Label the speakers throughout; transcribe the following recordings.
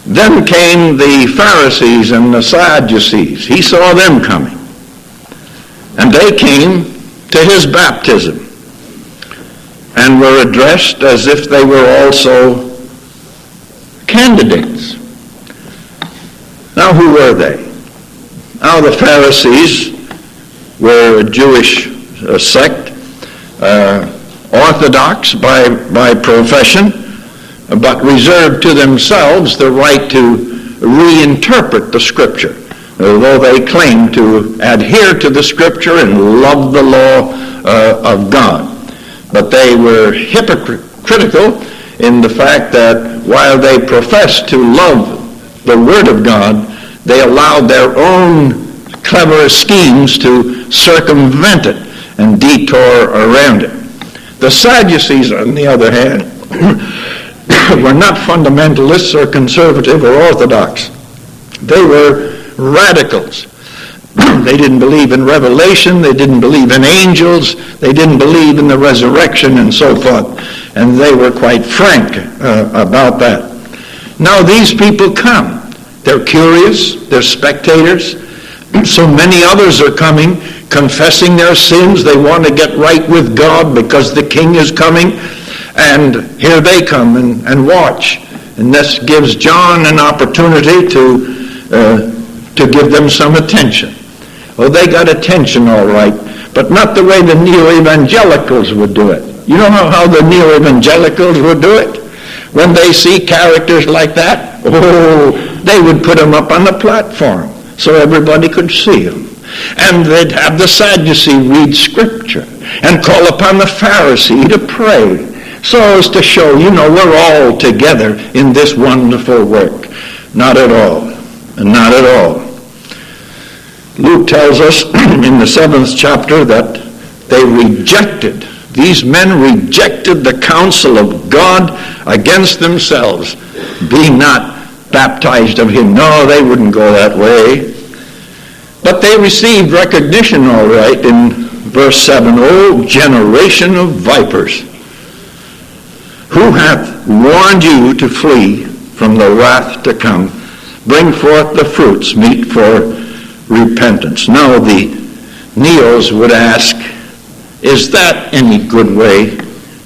Speaker 1: Then came the Pharisees and the Sadducees. He saw them coming. And they came to his baptism and were addressed as if they were also candidates. Now, who were they? Now, the Pharisees were a Jewish sect, orthodox by profession, but reserved to themselves the right to reinterpret the Scripture, although they claimed to adhere to the Scripture and love the law of God. But they were hypocritical in the fact that while they professed to love the Word of God, they allowed their own clever schemes to circumvent it and detour around it. The Sadducees, on the other hand, were not fundamentalists or conservative or orthodox. They were radicals. They didn't believe in revelation. They didn't believe in angels. They didn't believe in the resurrection and so forth. And they were quite frank about that. Now these people come. They're curious. They're spectators. So many others are coming, confessing their sins. They want to get right with God because the King is coming. And here they come and watch. And this gives John an opportunity to give them some attention. Well, they got attention all right, but not the way the neo-evangelicals would do it. You know how the neo-evangelicals would do it? When they see characters like that, they would put them up on the platform so everybody could see them. And they'd have the Sadducee read Scripture and call upon the Pharisee to pray, so as to show, we're all together in this wonderful work. Not at all. Not at all. Luke tells us in the 7th chapter that these men rejected the counsel of God against themselves, being not baptized of him. No, they wouldn't go that way. But they received recognition all right in verse 7. O generation of vipers, who hath warned you to flee from the wrath to come? Bring forth the fruits meet for repentance. Now the neos would ask, is that any good way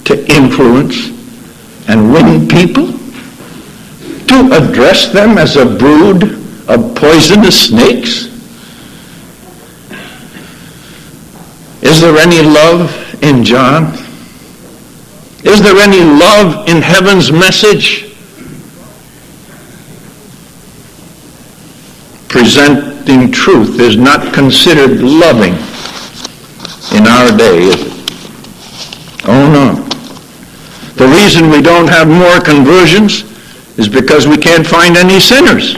Speaker 1: to influence and win people? To address them as a brood of poisonous snakes? Is there any love in John? Is there any love in heaven's message? Presenting truth is not considered loving in our day, is it? Oh no. The reason we don't have more conversions is because we can't find any sinners.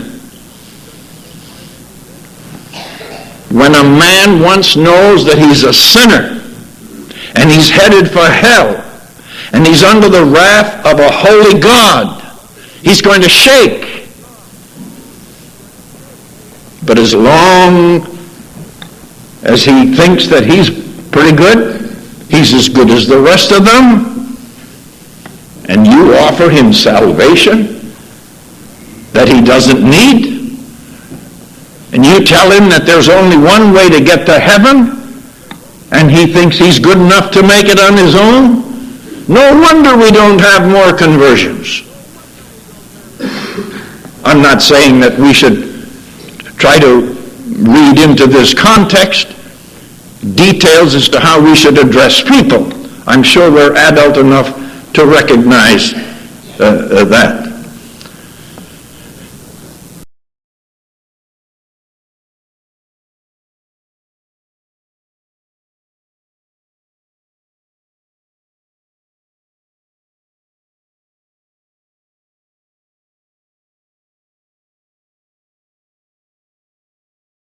Speaker 1: When a man once knows that he's a sinner and he's headed for hell and he's under the wrath of a holy God, he's going to shake. But as long as he thinks that he's pretty good, he's as good as the rest of them, and you offer him salvation that he doesn't need, and you tell him that there's only one way to get to heaven, and he thinks he's good enough to make it on his own, no wonder we don't have more conversions. I'm not saying that we should try to read into this context details as to how we should address people. I'm sure we're adult enough to recognize that.